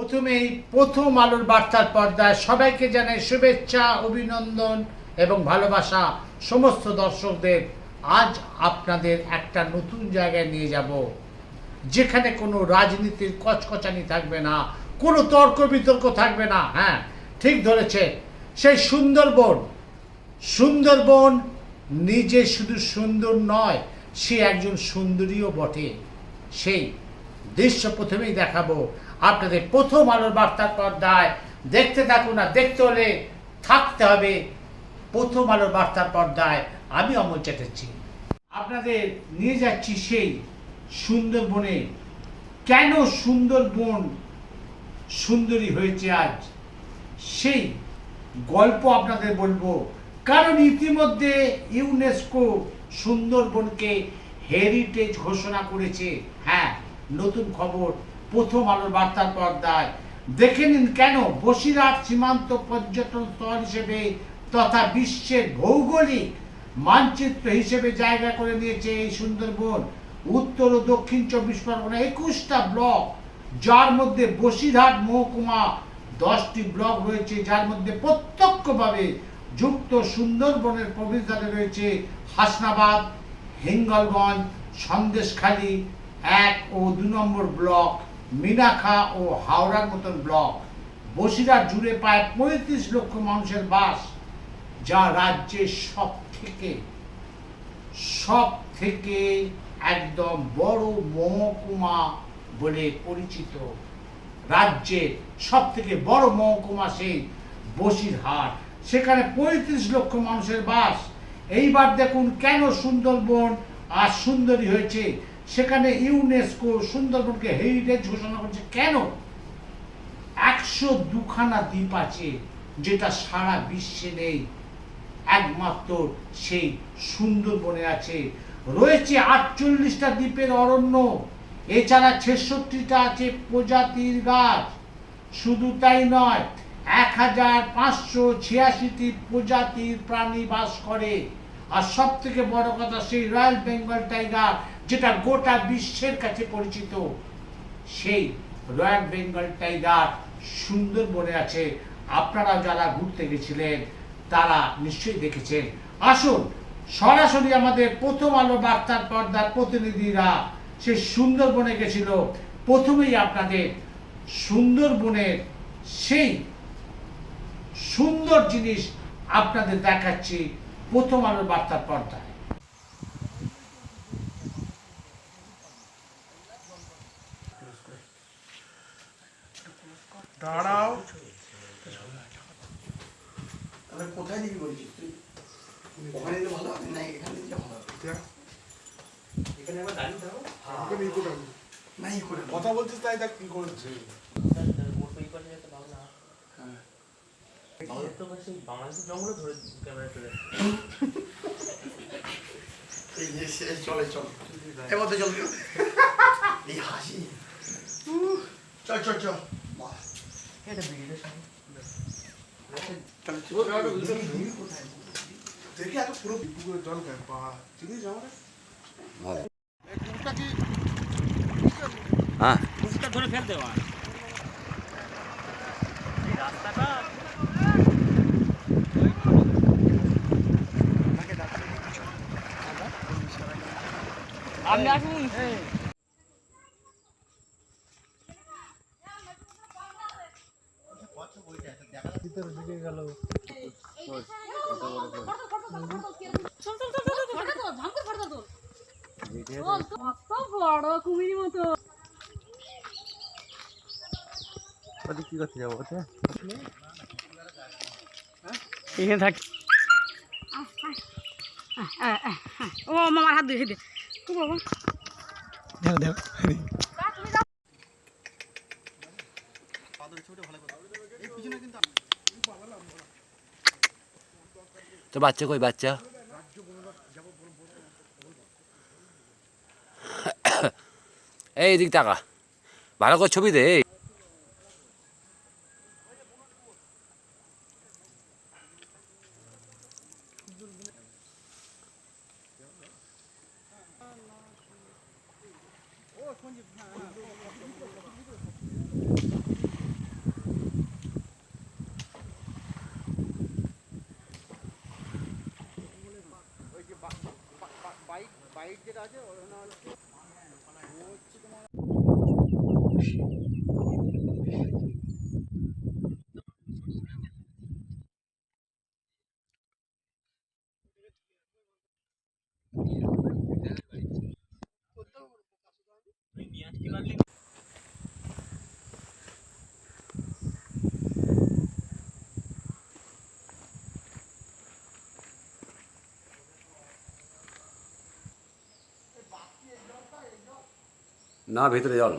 প্রথমেই প্রথম আলোর বার্তার পর্দায় সবাইকে জানাই শুভেচ্ছা, অভিনন্দন এবং ভালোবাসা। সমস্ত দর্শকদের আজ আপনাদের একটা নতুন জায়গায় নিয়ে যাব, যেখানে কোনো রাজনীতির কচকচানি থাকবে না, কোনো তর্ক বিতর্ক থাকবে না। হ্যাঁ, ঠিক ধরেছে, সেই সুন্দরবন নিজে শুধু সুন্দর নয়, সে একজন সুন্দরীও বটে। সেই দৃশ্য প্রথমেই দেখাবো আপনাদের প্রথম আলোর বার্তার পর্দায়। দেখতে থাকুন, আর দেখতে হলে থাকতে হবে প্রথম আলোর বার্তার পর্দায়। আমি অমল চ্যাটার্জি আপনাদের নিয়ে যাচ্ছি সেই সুন্দরবনে। কেন সুন্দরবন সুন্দরী হয়েছে আজ, সেই গল্প আপনাদের বলবো। কারণ ইতিমধ্যে ইউনেস্কো সুন্দরবনকে হেরিটেজ ঘোষণা করেছে। হ্যাঁ, নতুন খবর প্রথম আলোর বার্তার পর্দায়। দেখে নিন কেন বসিরহাট সীমান্ত পর্যটন স্থল হিসেবে তথা বিশ্বের ভৌগোলিক মানচিত্র হিসেবে জায়গা করে নিয়েছে এই সুন্দরবন। উত্তর ও দক্ষিণ 24 পরগনা 21টা ব্লক, যার মধ্যে বসিরহাট মহকুমা 10টি ব্লক রয়েছে, যার মধ্যে প্রত্যক্ষভাবে যুক্ত সুন্দরবনের প্রবেশদ্বারে রয়েছে হাসনাবাদ, হিঙ্গলগঞ্জ, সন্দেশখালী 1 ও 2 নম্বর ব্লক, মিনাখা ও হাওড়ার মতন ব্লক। বসিরহাট জুড়ে প্রায় 35 লক্ষ মানুষের বাস, যা রাজ্যের সব থেকে একদম বড় মহকুমা বলে পরিচিত। রাজ্যের সব থেকে বড় মহকুমা সেই বসিরহাট, সেখানে 35 লক্ষ মানুষের বাস। এইবার দেখুন কেন সুন্দরবন আর সুন্দরী হয়েছে। সেখানে ইউনেস্কো সুন্দরবনকে হেরিটেজ ঘোষণা করছে। কেন? 102খানা দ্বীপ আছে, যেটা সারা বিশ্বে নেই, একমাত্র সেই সুন্দরবনে আছে। রয়েছে 48টা দ্বীপের অরণ্য, এছাড়া 66টা আছে প্রজাতির গাছ। শুধু তাই নয়, 1586টি প্রজাতির প্রাণী বাস করে। আর সব থেকে বড় কথা, সেই রয়্যাল বেঙ্গল টাইগার, যেটা গোটা বিশ্বের কাছে পরিচিত, সেই রয়্যাল বেঙ্গল টাইগার সুন্দরবনে আছে। আপনারা যারা ঘুরতে গেছিলেন তারা নিশ্চয়ই দেখেছেন। আসুন সরাসরি আমাদের প্রথম আলো বার্তার পর্দার প্রতিনিধিরা সে সুন্দরবনে গেছিল। প্রথমেই আপনাদের সুন্দরবনের সেই সুন্দর জিনিস আপনাদের দেখাচ্ছি প্রথম আলোর বার্তার পর্দায়। দাঁড়াও, কোথায় দিবি বলছিস তুই? ওখানে দিলে ভালো হবে না, এখানে দিলে ভালো হবে। এখানে আবার দাঁড়িয়ে দাও। না, ই করে কথা বলছিস, তাই দেখ কি করছে। বাংলাদেশের জঙ্গলে ধরে ক্যামেরা চলে চলে চল, এর মধ্যে চল। এই হাসি, চল চল চল। এটা ভিডিও দেখি এত পুরো পুকুরের জল খায় পা চিনিস আমরা। হ্যাঁ, কুকুরটা ধরে ফেল দেওয়া রাস্তাটা। আমি আসুন ভিতরে ঢুকে গেল। কি করতে যাবো এখানে থাকি। ও মামার হাত দিয়ে দে তো বাবা। দেখো দেখো তো বাচ্চা কই বাচ্চা? এই দিক টাকা ভালো করে ছবি দে। না ভেতরে জল।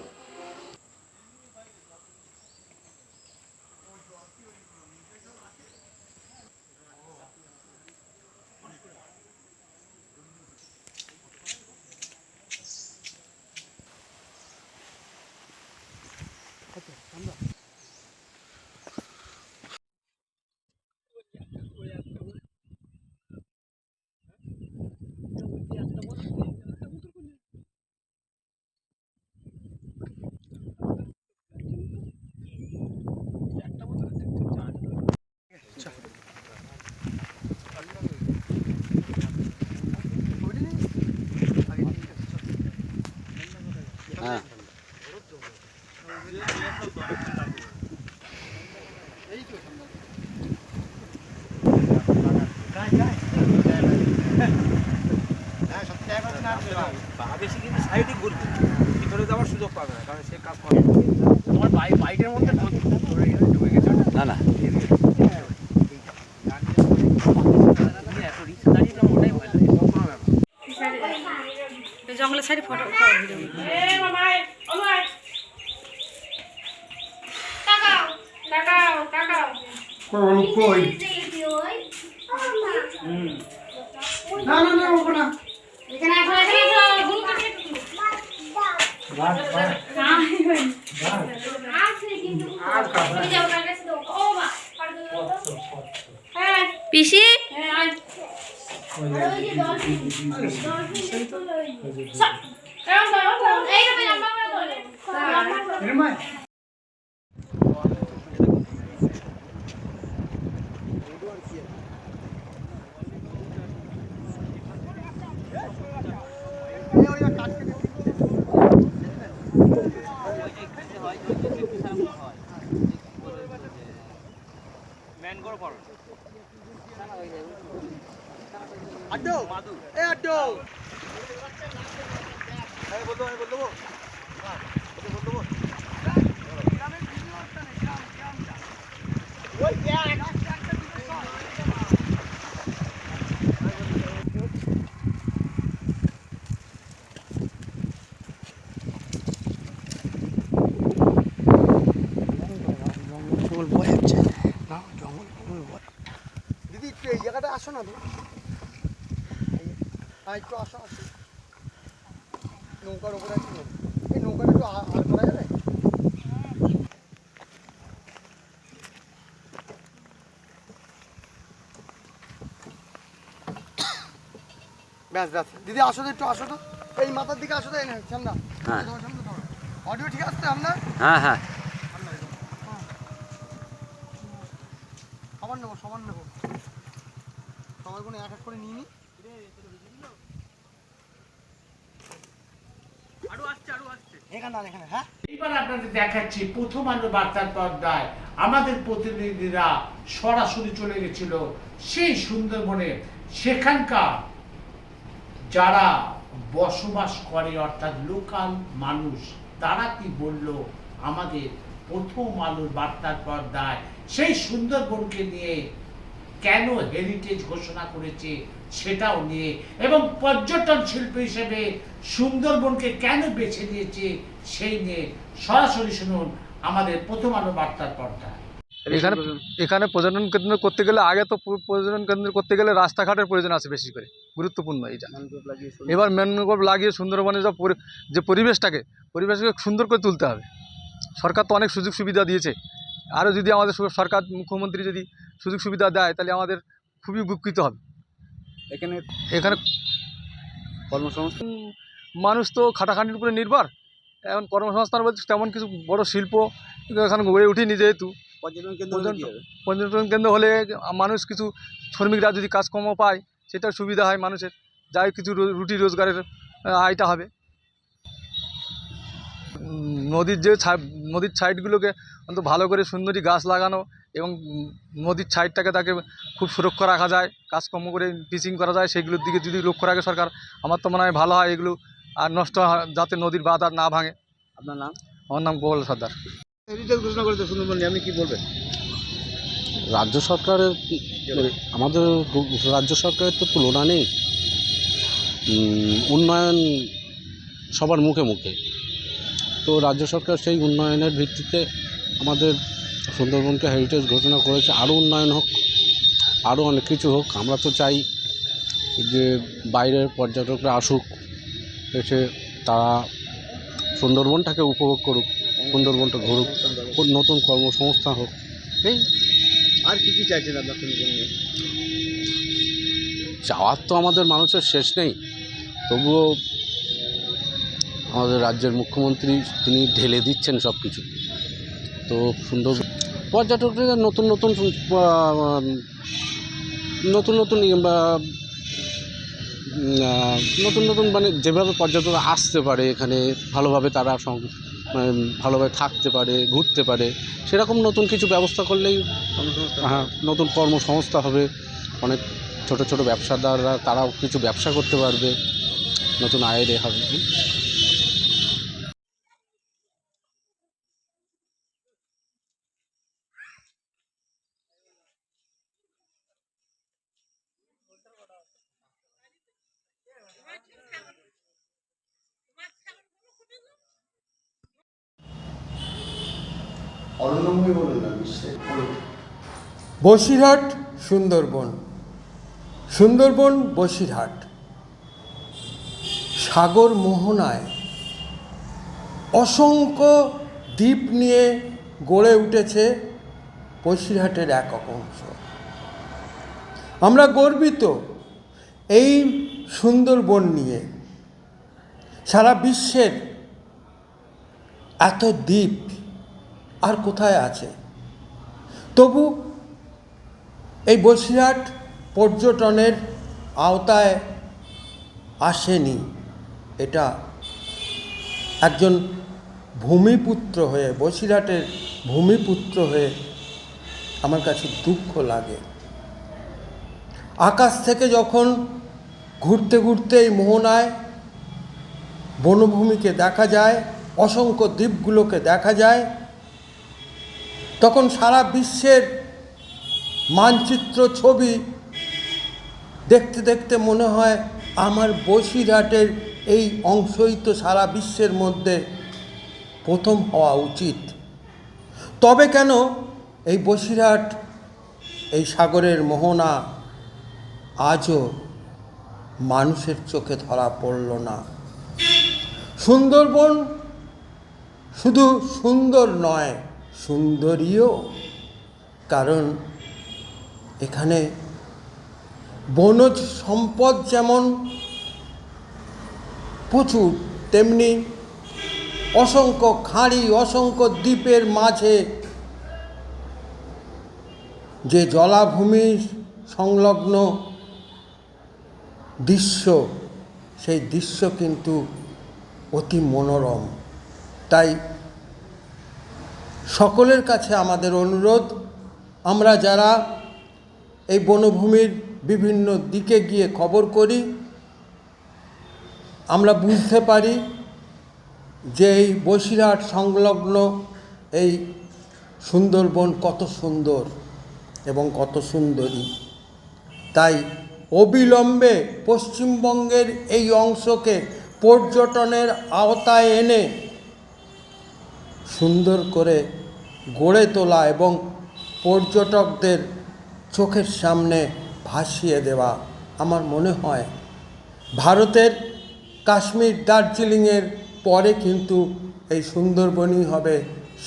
হ্যাঁ বেশি কিন্তু সাইডে ঘুরবে, ভিতরে যাওয়ার সুযোগ পাবে না, কারণ সে কাজ করে। তোমার বাইকের মধ্যে ঢুকে গেছে। না না এত রিক্সা দাঁড়িয়ে ওটাই ভয় লাগে। জঙ্গলের সাইডে ফটো কই না না না ওপর না এখানে আসো গুলো কাটে বাস বাস পিসি আড্ডো এ আড্ডো এই বল দেবো ওই দিদি একটু এই জায়গাটা আসো না তো, একটু আসো আসো, নৌকার ওপরে আছে, এই নৌকাটা একটু আর করা যাবে? ব্যাস ব্যাস দিদি আসো তো, একটু আসো তো, এই মাথার দিকে আসো তো, এই না ঠান্ডা হ্যাঁ অডিও ঠিক আসছে আপনার? হ্যাঁ হ্যাঁ সমান নেবো সবার কোনো এক এক করে নিয়ে নি। এখানে হ্যাঁ এইবার আপনাদের দেখাচ্ছি প্রথম আলো বার্তার পর্দায় আমাদের প্রতিনিধিরা সরাসরি চলে গেছিল সেই সুন্দরবনে, সেখানকার যারা বসবাস করে অর্থাৎ লোকাল মানুষ, তারা কি বলল আমাদের প্রথম আলোর বার্তার পর্দায় সেই সুন্দরবনকে নিয়ে, কেন হেরিটেজ ঘোষণা করেছে সেটাও নিয়ে, এবং পর্যটন শিল্প হিসেবে সুন্দরবনকে কেন বেছে নিয়েছে সেই নিয়ে সরাসরি শুনুন আমাদের প্রথম আলো বার্তার পর্দায়। এখানে পর্যটন কেন্দ্র করতে গেলে আগে তো পর্যটন কেন্দ্র করতে গেলে রাস্তাঘাটের প্রয়োজন আছে বেশি করে, গুরুত্বপূর্ণ এইটা। এবার ম্যানগ্রোভ লাগিয়ে সুন্দরবনের যে পরিবেশকে সুন্দর করে তুলতে হবে। সরকার তো অনেক সুযোগ সুবিধা দিয়েছে, আরও যদি আমাদের সরকার মুখ্যমন্ত্রী যদি সুযোগ সুবিধা দেয় তাহলে আমাদের খুবই উপকৃত হবে। এখানে কর্মসংস্থান, মানুষ তো খাটাখাটির উপরে নির্ভর, এখন কর্মসংস্থান বলতে তেমন কিছু বড় শিল্প এখানে গড়ে উঠেনি, যেহেতু পর্যটন কেন্দ্র হলে মানুষ কিছু শ্রমিকরা যদি কাজকর্ম পায় সেটা সুবিধা হয় মানুষের, যাই কিছু রুটি রোজগারের আয়টা হবে। নদীর সাইডগুলোকে অন্তত ভালো করে সুন্দরী গাছ লাগানো এবং নদীর সাইডটাকে তাকে খুব সুরক্ষা রাখা যায়, কাজকর্ম করে ফিশিং করা যায়, সেগুলোর দিকে যদি লক্ষ্য রাখে সরকার, আমার তো মনে হয় ভালো হয় এগুলো আর নষ্ট যাতে নদীর বাঁধ আর না ভাঙে। আপনার নাম? আমার নাম গোপাল সর্দার। হেরিটেজ ঘোষণা করেছে সুন্দরবন নিয়ে, আপনি কি বলবেন? রাজ্য সরকারের, আমাদের রাজ্য সরকারের তো তুলনা নেই। উন্নয়ন সবার মুখে মুখে, তো রাজ্য সরকার সেই উন্নয়নের ভিত্তিতে আমাদের সুন্দরবনকে হেরিটেজ ঘোষণা করেছে। আরও উন্নয়ন হোক, আরও অনেক কিছু হোক। আমরা তো চাই যে বাইরের পর্যটকরা আসুক, এসে তারা সুন্দরবনটাকে উপভোগ করুক, সুন্দরবনটা ঘুরুক, নতুন কর্মসংস্থান হোক। এই আর কি কি চাইছেন আপনার সুন্দরবন নিয়ে? চাওয়ার তো আমাদের মানুষের শেষ নেই, তবুও আমাদের রাজ্যের মুখ্যমন্ত্রী তিনি ঢেলে দিচ্ছেন সব কিছু। তো সুন্দর পর্যটকরা নতুন নতুন নতুন নতুন মানে যেভাবে পর্যটক আসতে পারে এখানে, ভালোভাবে তারা ভালোভাবে থাকতে পারে, ঘুরতে পারে, সেরকম নতুন কিছু ব্যবস্থা করলেই হ্যাঁ নতুন কর্মসংস্থা হবে। অনেক ছোট ছোট ব্যবসাদাররা তারাও কিছু ব্যবসা করতে পারবে, নতুন আয়ের হবে। অরণ্যময় বলুন না, বিশ্বের বসিরহাট সুন্দরবন, সুন্দরবন বসিরহাট, সাগর মোহনায় অসংখ্য দ্বীপ নিয়ে গড়ে উঠেছে বসিরহাটের এক অংশ। আমরা গর্বিত এই সুন্দরবন নিয়ে। সারা বিশ্বের এত দ্বীপ আর কোথায় আছে? তবু এই বসিরহাট পর্যটনের আওতায় আসেনি। এটা একজন ভূমিপুত্র হয়ে, বসিরহাটের ভূমিপুত্র হয়ে আমার কাছে দুঃখ লাগে। আকাশ থেকে যখন ঘুরতে ঘুরতে এই মোহনায় বনভূমিকে দেখা যায়, অসংখ্য দ্বীপগুলোকে দেখা যায়, তখন সারা বিশ্বের মানচিত্র ছবি দেখতে দেখতে মনে হয় আমার বসিরহাটের এই অংশই তো সারা বিশ্বের মধ্যে প্রথম হওয়া উচিত। তবে কেন এই বসিরহাট, এই সাগরের মোহনা আজও মানুষের চোখে ধরা পড়ল না? সুন্দরবন শুধু সুন্দর নয়, সুন্দরীও। কারণ এখানে বনজ সম্পদ যেমন প্রচুর, তেমনি অসংখ্য খাঁড়ি, অসংখ্য দ্বীপের মাঝে যে জলাভূমি সংলগ্ন দৃশ্য, সেই দৃশ্য কিন্তু অতি মনোরম। তাই সকলের কাছে আমাদের অনুরোধ, আমরা যারা এই বনভূমির বিভিন্ন দিকে গিয়ে খবর করি, আমরা বুঝতে পারি যে এই বসিরহাট সংলগ্ন এই সুন্দরবন কত সুন্দর এবং কত সুন্দরী। তাই অবিলম্বে পশ্চিমবঙ্গের এই অংশকে পর্যটনের আওতায় এনে সুন্দর করে গড়ে তোলা এবং পর্যটকদের চোখের সামনে ভাসিয়ে দেওয়া আমার মনে হয় ভারতের কাশ্মীর, দার্জিলিংয়ের পরে কিন্তু এই সুন্দরবনই হবে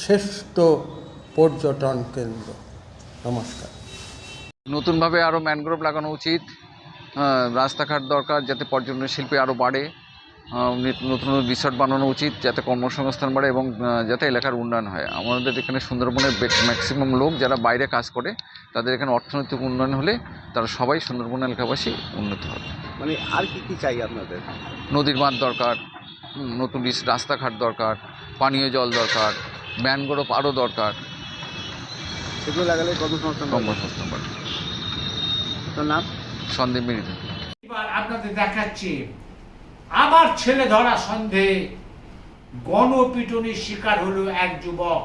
শ্রেষ্ঠ পর্যটন কেন্দ্র। নমস্কার। নতুনভাবে আরও ম্যানগ্রোভ লাগানো উচিত, রাস্তাঘাট দরকার যাতে পর্যটন শিল্পে আরও বাড়ে। নতুন নতুন রিসর্ট বানানো উচিত, যাতে কর্মসংস্থান বাড়ে এবং যাতে এলাকার উন্নয়ন হয়। আমাদের এখানে সুন্দরবনের ম্যাক্সিমাম লোক যারা বাইরে কাজ করে, তাদের এখানে অর্থনৈতিক উন্নয়ন হলে তারা সবাই সুন্দরবন এলাকাবাসী উন্নত হবে। মানে আর কি কি চাই আপনাদের? নদীর বাঁধ দরকার, নতুন রাস্তাঘাট দরকার, পানীয় জল দরকার, ম্যানগ্রোভ আরও দরকার। এগুলো লাগালে কর্মসংস্থান বাড়বে। কর্মসংস্থান বাড়বে। আপনার নাম? সন্দীপ মিরিত। এবার আপনাদের দেখাচ্ছি আবার ছেলে ধরা সন্দেহে গণপিটুনির শিকার হলো এক যুবক।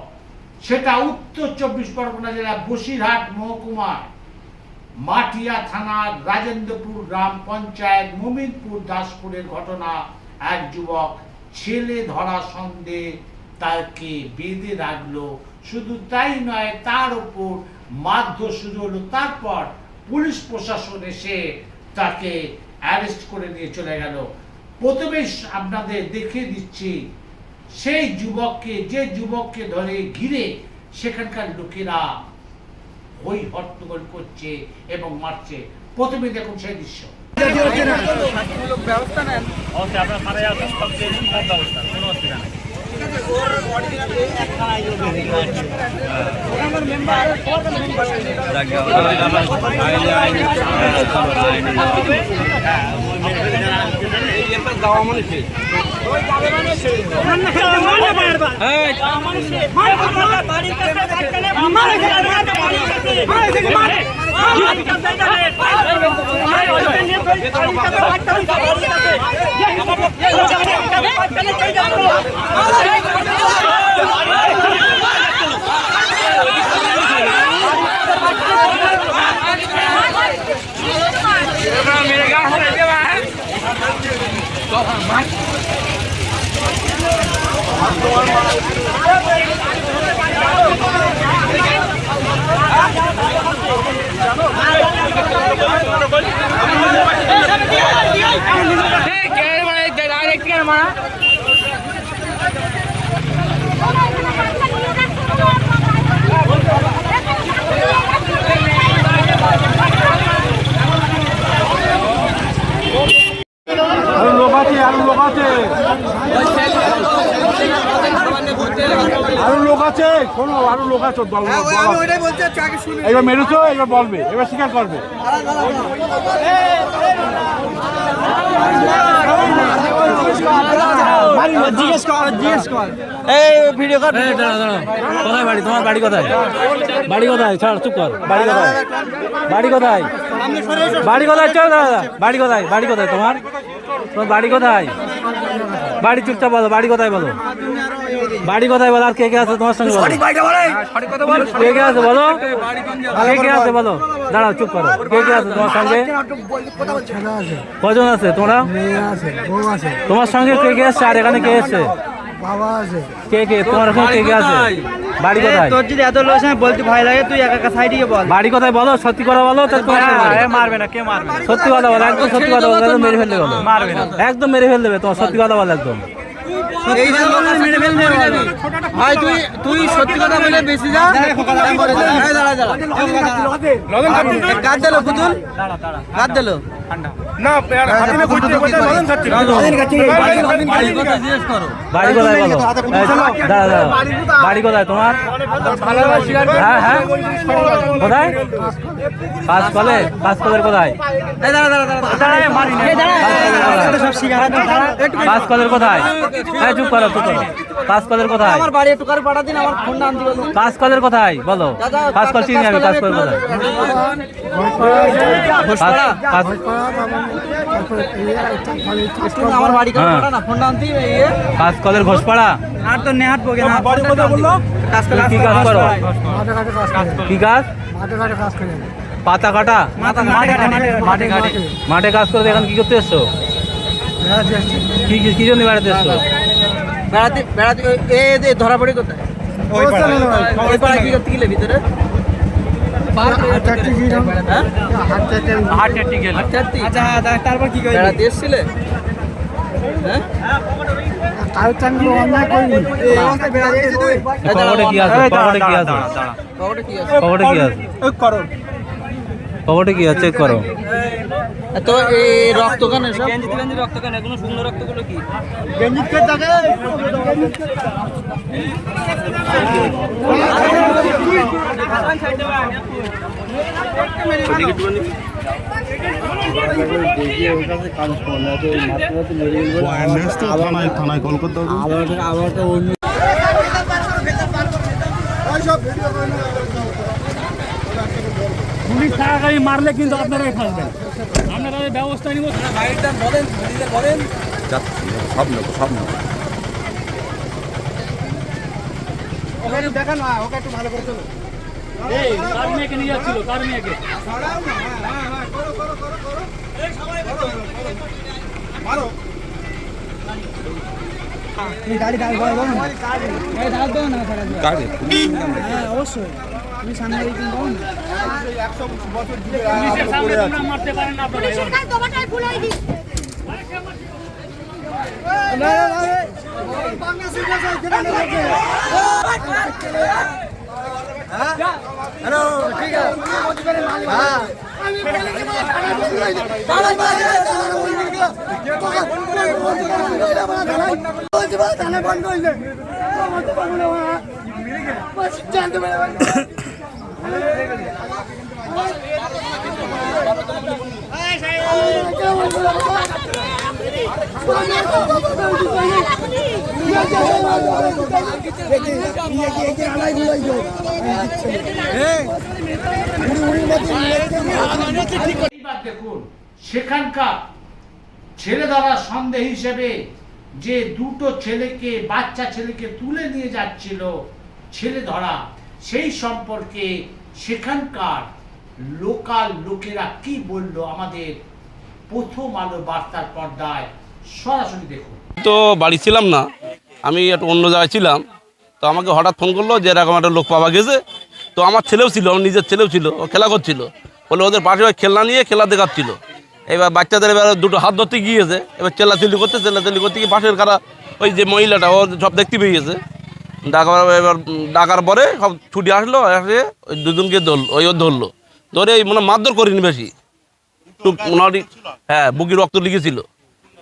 সেটা উত্তর 24 পরগনা জেলার বসিরহাট মহকুমার মাটিয়া থানার রাজেন্দ্রপুর গ্রাম পঞ্চায়েত মোমিনপুর দাসপুরের ঘটনা। এক যুবক ছেলে ধরা সন্দেহে তাকে বেঁধে রাখলো। শুধু তাই নয়, তার উপর মারধর শুরু হলো। তারপর পুলিশ প্রশাসন এসে তাকে অ্যারেস্ট করে নিয়ে চলে গেল। প্রথমে আপনাদের দেখিয়ে দিচ্ছি সেই যুবককে, যে যুবককে ধরে ঘিরে সেখানকার লোকেরা হই হট্টগোল করছে এবং মারছে। প্রথমে দেখুন সেই দৃশ্য। ব্যবস্থা নেন, অবশ্যই আপনার মারা যাওয়ার সব ব্যবস্থা, কোনো অসুবিধা নেই। এবার মেরেছো, এবার বলবে, এবার স্বীকার করবে। জিজ্ঞেস কর এই ভিডিও কর। কোথায় বাড়ি তোমার? বাড়ি কোথায়? বাড়ি কোথায়? ছাড়, চুপ কর। বাড়ি কোথায়? বাড়ি কোথায়? বাড়ি কোথায়? চল দাদা, বাড়ি কোথায়? বাড়ি কোথায় তোমার? তোমার বাড়ি কোথায়? বাড়ি চুপচাপ বলো, বাড়ি কোথায় বলো, বাড়ি কোথায় বলো। আর কে কে আছে তোমার সঙ্গে? কে কে আছে বলো, কে কে আছে বলো। দাঁড়াও, চুপ করো। কে কে আছে তোমার সঙ্গে? কজন আছে তোমরা? তোমার সঙ্গে কে কে এসছে? আর এখানে কে এসছে? কে কে তোমার ওখানে কে কে আছে? বাড়ি কোথায়? তোর যদি এত লোক বলতে ভয় লাগে, তুই একা একা সাইডে বল। বাড়ি কোথায় বলো, সত্যি কথা বলো। মারবে না, কে মারবে? সত্যি কথা বলো, একদম সত্যি কথা বলো। একদম মেরে ফেলতে বলো। মারবে না, একদম মেরে ফেল দেবে। তোমার সত্যি কথা বলো, একদম ভাই। তুই সত্যি কথা বলে বেশি যা। কাজ দিল পুতুল, কাজ দিল না। বাড়ি কোথায় বলো? দাদা, বাড়ি কোথায় তোমার? হ্যাঁ হ্যাঁ, কোথায়? কাজকলের কোথায়? কাজকলের কোথায়? হ্যাঁ, চুপ করো, চুপ করো। কাজকলের কোথায়? আমার বাড়ি একটু করে পাঠা দিন, আমার ফোন নাম দিও। কাজকলের কোথায় বলো? কাজকল চিনি আমি। কাজকলের কোথায়? আমার বাড়ি করে পাঠা না, ফোন নাম দিই। কাজকলের ঘোষপাড়া। আর তো নেহাত বগে না। কি কাজ করো? কি কাজ? পাতা কাটা? মাঠে কাজ করে। এখন কি করতে এসছো? কি জন্য বেড়াতে এসছো? বেড়াতে ধরা পড়ে কোথায়? কি করতে গেলে ভিতরে? তারপর কি বেড়াতে এসছিলে? খবরে কি আছে? খবরে কি আছে? চেক করো। তো এই রক্ত কেন সব গেঞ্জি রক্ত কেন এগুলো সুন্দর রক্তগুলো কি থানায় কল করতে হবে। আবার তো অন্য পুলিশ থাকাকালীন মারলে কিন্তু আপনারাই ফাঁসবেন, আমরা তাদের ব্যবস্থা নিব। কার মেয়েকে নিয়ে যাচ্ছিল, কার মেয়েকে? পুলিশের সামনে তোমরা মারতে পারেন না আপনারা। দেখুন সেখানকার ছেলে ধরা সন্দেহ হিসেবে যে দুটো ছেলেকে, বাচ্চা ছেলেকে তুলে নিয়ে যাচ্ছিল ছেলে ধরা, সেই সম্পর্কে সেখানকার লোকাল লোকেরা কি বলল আমাদের প্রথম আলো বার্তার পর্দায় সরাসরি দেখুন। তো বাড়ি ছিলাম না, আমি একটু অন্য জায়গায় ছিলাম। তো আমাকে হঠাৎ ফোন করলো যে এরকম একটা লোক পাওয়া গেছে। তো আমার ছেলেও ছিল, আমার নিজের ছেলেও ছিল, ও খেলা করছিল, বলে ওদের পাশে খেলনা নিয়ে খেলা দেখাচ্ছিল। এবার বাচ্চাদের এবার দুটো হাত ধরতে গিয়েছে, এবার চেল্লাচিল্লি করতে গিয়ে পাশের কারা ওই যে মহিলাটা ও সব দেখতে পেয়ে গেছে। এবার ডাকার পরে সব ছুটি আসলো, এসে ওই দুজনকে ধরলো, ধরে এই মনে মারধর করিনি বেশি, একটু মোটামুটি হ্যাঁ বুকি রক্ত লিখেছিল।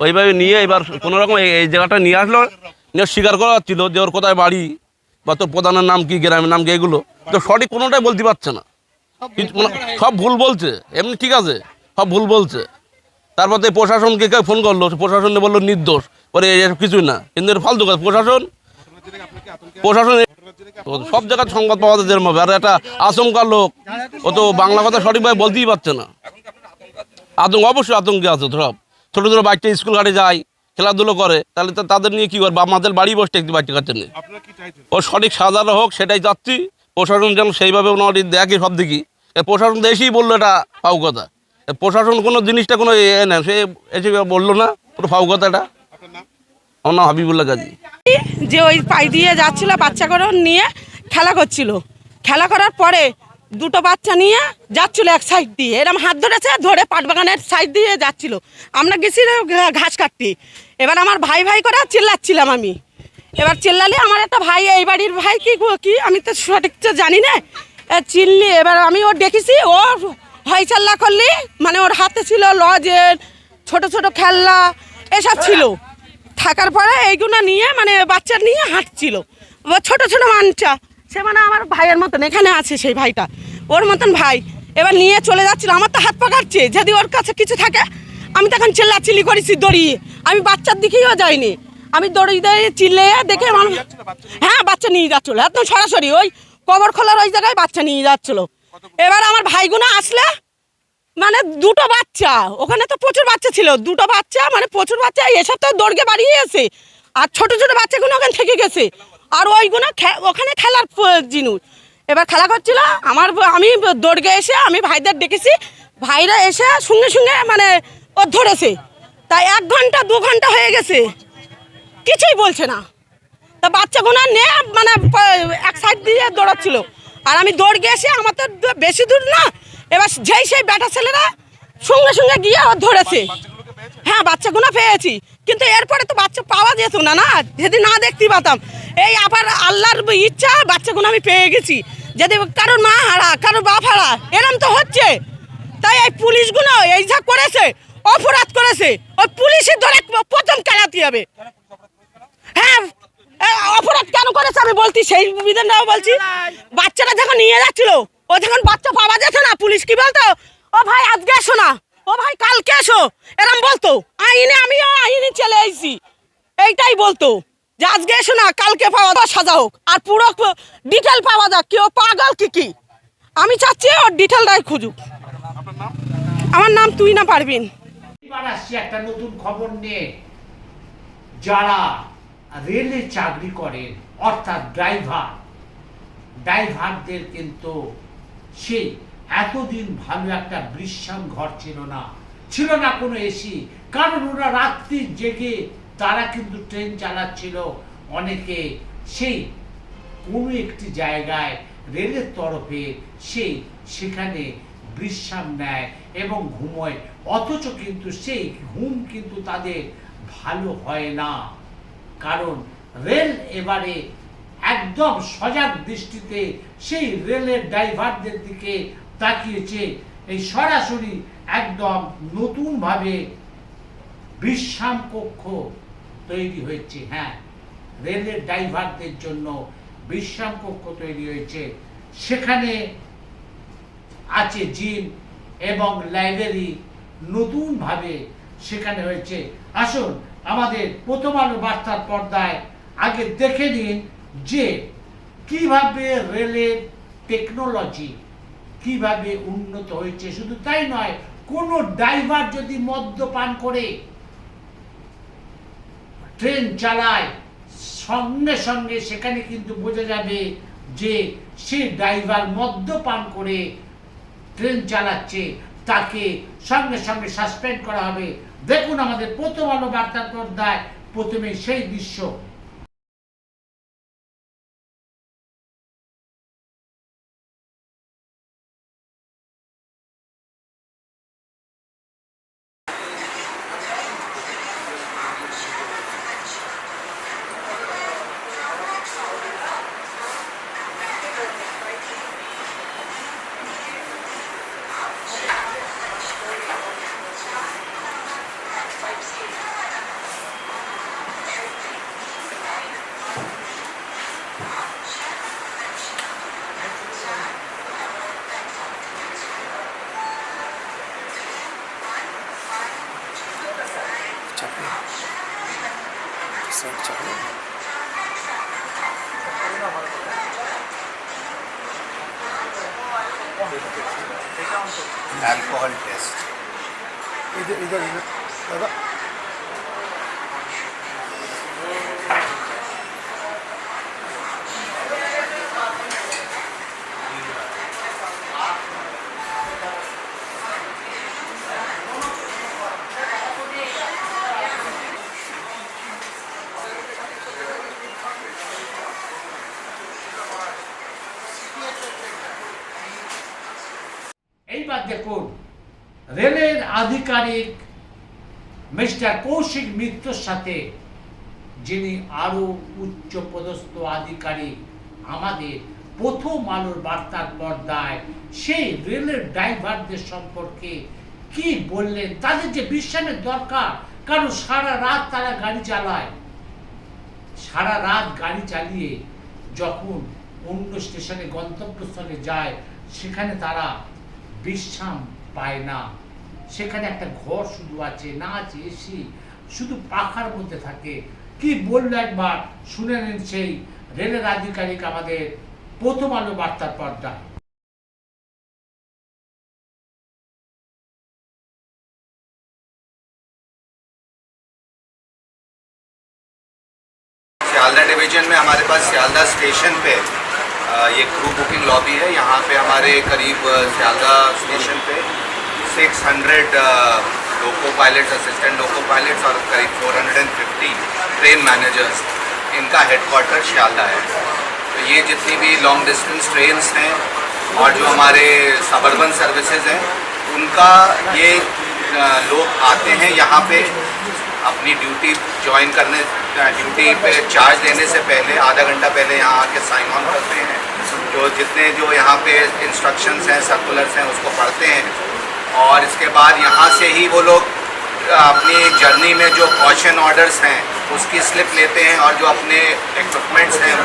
ওইভাবে নিয়ে এবার কোনোরকম এই জায়গাটা নিয়ে আসলো, নিয়ে স্বীকার করা হচ্ছিল যে ওর কোথায় বাড়ি বা তোর প্রধানের নাম কি, গ্রামের নাম কি, এগুলো তো সঠিক কোনোটাই বলতে পারছে না, সব ভুল বলছে। এমনি ঠিক আছে, সব ভুল বলছে। তারপর তো প্রশাসনকে কেউ ফোন করলো, প্রশাসনে বললো নির্দোষ, পরে এসব কিছুই না। কিন্তু এর ফালতু কাজ প্রশাসন সব জায়গায় সংবাদ পাওয়া যায় যেরকম হবে। আর একটা আচমকা লোক, ও তো বাংলা কথা সঠিকভাবে বলতেই পারছে না। অবশ্যই আতঙ্কে আছে সব। ছোটো ছোটো বাচ্চা স্কুল ঘাটে যায়, খেলাধুলো করে, তাহলে তো তাদের নিয়ে কী করবো? আমাদের বাড়ি বসতে একটু বাচ্চা কাচ্চা নেই। ও সঠিক সাজা হোক সেটাই চাচ্ছি। প্রশাসন যেন সেইভাবে ওনার দেখে সব দিকে। প্রশাসন তো এসেই বললো এটা ফাউ কথা। প্রশাসন কোনো জিনিসটা কোনো না, সে এসে বললো না, পুরো ফাউ কথা এটা। আমার নাম হাবিবুল্লাহ গাজী। যে ওই পাই দিয়ে যাচ্ছিল বাচ্চা করে নিয়ে খেলা করছিল, খেলা করার পরে দুটো বাচ্চা নিয়ে যাচ্ছিল এক সাইড দিয়ে, এরকম হাত ধরেছে, ধরে পাটবাগানের সাইড দিয়ে যাচ্ছিল। আমরা গেছি ঘাস কাটতে। এবার আমার ভাই ভাই করে চিল্লাচ্ছিলাম আমি। এবার চিল্লালে আমার একটা ভাই, এই বাড়ির ভাই কি আমি তো সঠিক তো জানি না, চিল্লি। এবার আমি ওর দেখেছি, ও হইচাল্লা করলি, মানে ওর হাতে ছিল লজের ছোট ছোট খেলনা এসব ছিল। থাকার পরে এইগুলো নিয়ে মানে বাচ্চা নিয়ে হাঁটছিল, ছোট ছোট বাচ্চা, সে মানে আমার ভাইয়ের মতন এখানে আছে সেই ভাইটা, ওর মতন ভাই। এবার নিয়ে চলে যাচ্ছিল, আমার তো হাত পাকাচ্ছে, যদি ওর কাছে কিছু থাকে। আমি তখন চিল্লাচিল্লি করেছি দড়িয়ে, আমি বাচ্চার দিকেও যাইনি, আমি দড়িয়ে চিল্লে দেখে মানুষ, হ্যাঁ বাচ্চা নিয়ে যাচ্ছিলো একদম সরাসরি ওই কবর খোলার ওই জায়গায় বাচ্চা নিয়ে যাচ্ছিলো। এবার আমার ভাইগুলো আসলে মানে দুটো বাচ্চা, ওখানে তো প্রচুর বাচ্চা ছিল, দুটো বাচ্চা মানে প্রচুর বাচ্চা, এসব তো দৌড়কে বাড়িয়ে এসে, আর ছোট ছোট বাচ্চাগুলো ওখানে থেকে গেছে, আর ওইগুলো ওখানে খেলার জিনিস। এবার খেলা করছিল, আমি দৌড়কে এসে আমি ভাইদের ডেকেছি, ভাইরা এসে সঙ্গে সঙ্গে মানে ও ধরেছে। তাই 1 ঘন্টা 2 ঘন্টা হয়ে গেছে, কিছুই বলছে না। তা বাচ্চাগুলো নিয়ে মানে এক সাইড দিয়ে দৌড়াচ্ছিল, আর আমি দৌড় গিয়েছি, আমার তো বেশি দূর না। এবার সেই বেটা ছেলেরা সঙ্গে সঙ্গে গিয়ে ও ধরেছে। হ্যাঁ বাচ্চাগুলো পেয়েছি, কিন্তু এরপরে তো বাচ্চা পাওয়া যেত না, না যদি না দেখতে পাতাম। এই আবার আল্লাহর ইচ্ছা বাচ্চাগুলো আমি পেয়ে গেছি। যদি কারোর মা হারা, কারোর বাপ হারা, এরম তো হচ্ছে, তাই এই পুলিশগুলো এই যা করেছে, অপরাধ করেছে, ওই পুলিশই ধরে প্রথম চালাতে হবে। হ্যাঁ, অপরাধ কেন করেছে আমি বলছি, সেই বিধানটাও বলছি। বাচ্চাটা যখন নিয়ে যাচ্ছিল, ও যখন বাচ্চা পাওয়া যেত না, পুলিশ কি বলতো, ও ভাই আজকে এসো না, ও ভাই কালকে এসো, এরম বলতো। আমিও আইনে চলে এসেছি, এইটাই বলতো যে আজকে এসো না, কালকে পাওয়া যাক, সাজা হোক, আর পুরো ডিটেল পাওয়া যাক, কেউ পাগল কি। আমি চাচ্ছি ওর ডিটেলটাই খুঁজুক। আমার নাম তুই না পারবিন। এবার আসছি একটা নতুন খবর নিয়ে। যারা রেলে চাকরি করেন, অর্থাৎ ড্রাইভারদের কিন্তু সেই এতদিন ভালো একটা বিশ্রাম ঘর ছিল না কোনো এসি, কারণ ওরা রাত্রি জেগে তারা কিন্তু ট্রেন চালাচ্ছিল। অনেকে সেই কোনো একটি জায়গায় রেলের তরফে সেখানে বিশ্রাম নেয় এবং ঘুমোয়, অথচ কিন্তু সেই ঘুম কিন্তু তাদের ভালো হয় না। কারণ রেল এবারে একদম সজাগ দৃষ্টিতে সেই রেলের ড্রাইভারদের দিকে তাকিয়েছে। এই সরাসরি একদম নতুনভাবে বিশ্রাম কক্ষ তৈরি হয়েছে। হ্যাঁ, রেলের ড্রাইভারদের জন্য বিশ্রাম কক্ষ তৈরি হয়েছে। সেখানে আছে জিম এবং লাইব্রেরি, নতুনভাবে সেখানে হয়েছে। আসুন আমাদের প্রথম আলো বার্তার পর্দায় আগে দেখে নিন যে কিভাবে রেলের টেকনোলজি কিভাবে উন্নত হয়েছে। শুধু তাই নয়, কোনো ড্রাইভার যদি মদ্যপান করে ট্রেন চালায়, সঙ্গে সঙ্গে সেখানে কিন্তু বোঝা যাবে যে সে ড্রাইভার মদ্যপান করে ট্রেন চালাচ্ছে, তাকে সঙ্গে সঙ্গে সাসপেন্ড করা হবে। দেখুন আমাদের প্রথম আলো বার্তার পর্দায় প্রথমে সেই দৃশ্য। अल्कोहल टेस्ट इधर इधर दादा এইবার দেখুন রেলের আধিকারিক মিস্টার কৌশিক মিত্রর সাথে যিনি আরো উচ্চ পদস্থ আধিকারিক আমাদের প্রথম আলোর বার্তার পর্দায় সেই রেলের ড্রাইভারদের সম্পর্কে কি বললেন, তাদের যে বিশ্রামের দরকার, কারণ সারা রাত তারা গাড়ি চালায়, সারা রাত গাড়ি চালিয়ে যখন অন্য স্টেশনে গন্তব্যস্থলে যায় সেখানে তারা বিশ্রাম পায় না। সেখানে একটা ঘর শুধু আছে, না আছে এসি, শুধু পাখার মধ্যে থাকে। কি বললো একবার শুনে নিন সেই রেলের আধিকারিক আমাদের প্রথম আলো বার্তার পর্দায়। सियालदा डिवीजन में हमारे पास सियालदा स्टेशन पे ये क्रू बुकिंग लॉबी है। यहाँ पे हमारे करीब सियालदा स्टेशन पे 600 लोको पायलट्स, असिस्टेंट लोको पायलट्स और करीब 450 ट्रेन मैनेजर्स, इनका हेडक्वार्टर सियालदा है। तो ये जितनी भी लॉन्ग डिस्टेंस ट्रेन्स हैं और जो हमारे सबर्बन सर्विसेज हैं, उनका ये लोग आते हैं यहाँ पे अपनी ड्यूटी ज्वाइन करने, ड्यूटी पे चार्ज देने से पहले आधा घंटा पहले यहाँ आके साइन ऑन करते हैं। जो जितने जो यहाँ पे इंस्ट्रक्शंस हैं, सर्कुलर्स हैं, उसको पढ़ते हैं और इसके बाद यहाँ से ही वो लोग अपनी जर्नी में जो कॉशन ऑर्डर्स हैं उसकी स्लिप लेते हैं और जो अपने इक्विपमेंट्स हैं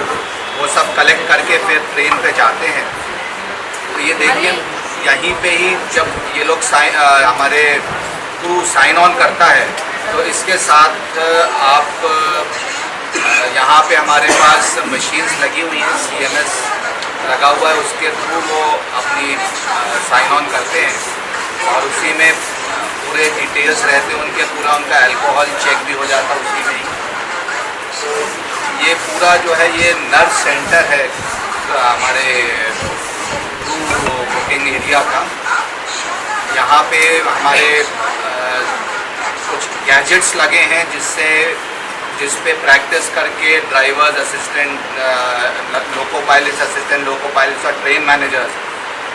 वो सब कलेक्ट करके फिर ट्रेन पे जाते हैं। तो ये देखिए यहीं पे ही जब ये लोग हमारे क्रू साइन ऑन करता है तो इसके साथ आप यहाँ पे हमारे पास मशीन्स लगी हुई हैं, CMS लगा हुआ है, उसके थ्रू वो अपनी साइन ऑन करते हैं और उसी में पूरे डिटेल्स रहते हैं उनके, पूरा उनका अल्कोहल चेक भी हो जाता है उसी में ही। तो ये पूरा जो है ये नर्स सेंटर है हमारे क्रू बुकिंग एरिया का। यहाँ पे हमारे कुछ गैजेट्स लगे हैं जिस पे प्रैक्टिस करके ड्राइवर्स असिस्टेंट, लोको पायलट्स असिस्टेंट, लोको पायलट्स और ट्रेन मैनेजर्स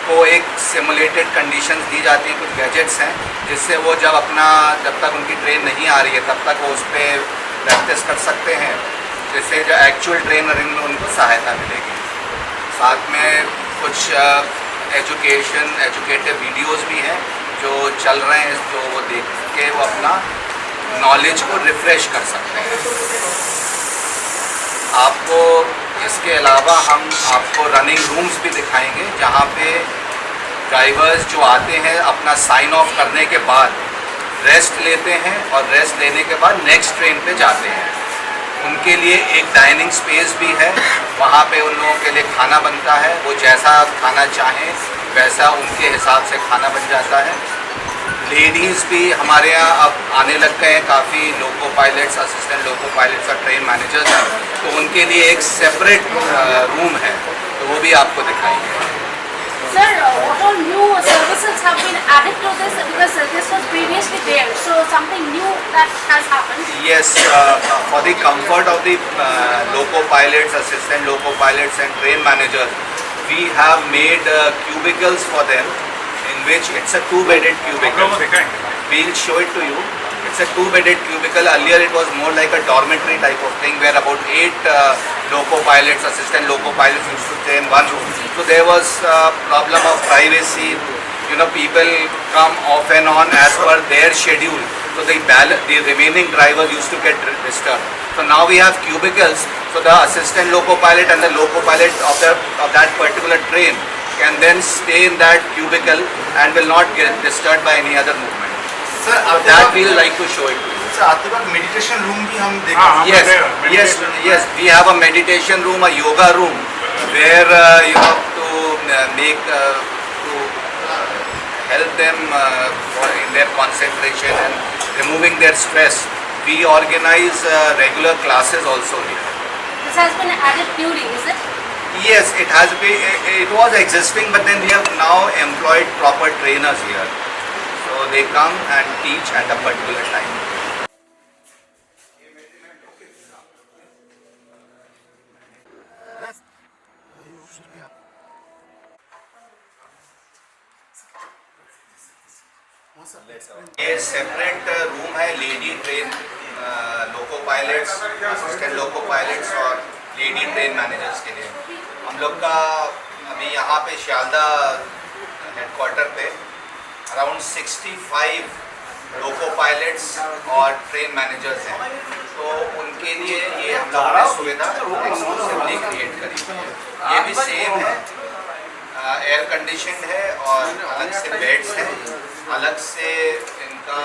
को एक सिमुलेटेड कंडीशंस दी जाती हैं। कुछ गैजेट्स हैं जिससे वो जब तक उनकी ट्रेन नहीं आ रही है तब तक वो उस पर प्रैक्टिस कर सकते हैं, जिससे जो एक्चुअल ट्रेनरिंग में उनको सहायता मिलेगी। साथ में कुछ एजुकेटिव वीडियोस भी हैं जो चल रहे हैं, तो वो देख के वो अपना नॉलेज को रिफ़्रेश कर सकते हैं। आपको इसके अलावा हम आपको रनिंग रूम्स भी दिखाएंगे जहाँ पे ड्राइवर्स जो आते हैं अपना साइन ऑफ करने के बाद रेस्ट लेते हैं और रेस्ट लेने के बाद नेक्स्ट ट्रेन पे जाते हैं। उनके लिए एक डाइनिंग स्पेस भी है, वहाँ पे उन लोगों के लिए खाना बनता है, वो जैसा खाना चाहें वैसा उनके हिसाब से खाना बन जाता है। लेडीज़ भी हमारे यहाँ अब आने लग गए हैं काफ़ी, लोको पायलट्स, असिस्टेंट लोको पायलट्स और ट्रेन मैनेजर्स हैं, तो उनके लिए एक सेपरेट रूम है, तो वो भी आपको दिखाएंगे। Sir, what all new services have been added to this? Because this was previously there, so something new that has happened. Yes, for the comfort of the loco pilots, assistant loco pilots and train managers, we have made cubicles for them, in which it's a two-bedded cubicle. We'll show it to you. It's a two-bedded cubicle. Earlier it was more like a dormitory type of thing where about 8 loco pilots, assistant loco pilots used to stay in one room. So there was a problem of privacy. You know, people come off and on as per their schedule. So the remaining drivers used to get disturbed. So now we have cubicles. So the assistant loco pilot and the loco pilot of that particular train can then stay in that cubicle and will not get disturbed by any other movement. Sir That we like to show it to you. Sir आपके पास meditation room भी हम देखें। Yes. We have a meditation room, a yoga room, where you have to make to help them in their concentration and removing their stress. We organize regular classes also here. This has been added newly, is it? Yes, it has been. It was existing, but then we have now employed proper trainers here. So they come and teach at a particular time. ये separate room है lady train लोको pilots, assistant loco pilots और lady train managers के लिए। हम लोग का अभी यहाँ पे शियालदा हेडक्वार्टर पे अराउंड 65 लोको पायलट्स और ट्रेन मैनेजर्स हैं, तो उनके लिए ये हम लोगों ने सुविधा एक्सक्लूसिवली क्रिएट करी है। ये भी सेम है, एयर कंडीशन है और अलग से बेड्स हैं, अलग से इनका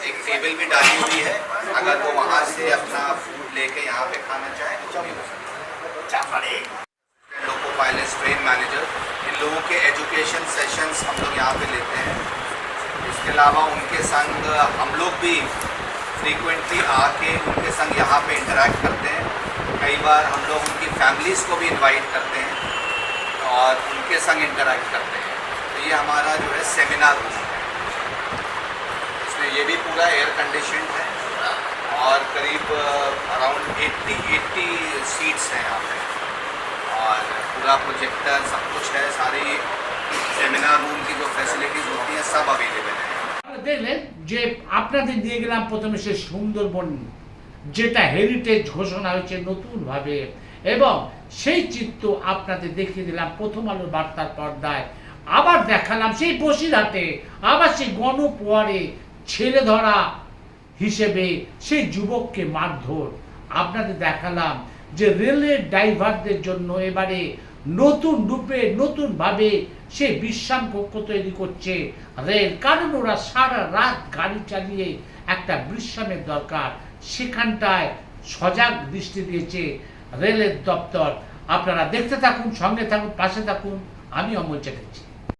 एक टेबल भी डाली हुई है, अगर वो वहाँ से अपना फूड लेके यहाँ पे खाना चाहें तो भी हो सकता है। लोको पायलट्स, ट्रेन मैनेजर, इन लोगों के एजुकेशन सेशंस हम लोग यहाँ पे लेते हैं। इसके अलावा उनके संग हम लोग भी फ्रीक्वेंटली आके उनके संग यहाँ पे इंटरेक्ट करते हैं। कई बार हम लोग उनकी फैमिलीज़ को भी इनवाइट करते हैं और उनके संग इंटरेक्ट करते हैं। तो ये हमारा जो है सेमिनार रूम है, इसमें ये भी पूरा एयर कंडीशन है और करीब अराउंड 80 सीट्स हैं यहाँ पे और पूरा प्रोजेक्टर सब कुछ है। सारी सेमिनार रूम की जो फैसिलिटीज़ होती हैं सब अवेलेबल है। দেখলেন যে আপনাদের দিয়ে গেলাম প্রথমে সে সুন্দরবন, যেটা হেরিটেজ ঘোষণা হয়েছে নতুনভাবে, এবং সেই চিত্র আপনাদের দেখিয়ে দিলাম প্রথম আলোর বার্তার পর্দায়। আবার দেখালাম সেই বসিরহাটে, আবার সেই গণপোয়ারে ছেলে ধরা হিসেবে সেই যুবককে মারধর। আপনাদের দেখালাম যে রেলের ড্রাইভারদের জন্য এবারে নতুন রূপে নতুনভাবে সে বিশ্রাম কক্ষ তৈরি করছে রেল, কারণ ওরা সারা রাত গাড়ি চালিয়ে একটা বিশ্রামের দরকার, সেখানটায় সজাগ দৃষ্টি দিয়েছে রেলের দপ্তর। আপনারা দেখতে থাকুন, সঙ্গে থাকুন, পাশে থাকুন। আমি অমল চ্যাটার্জি।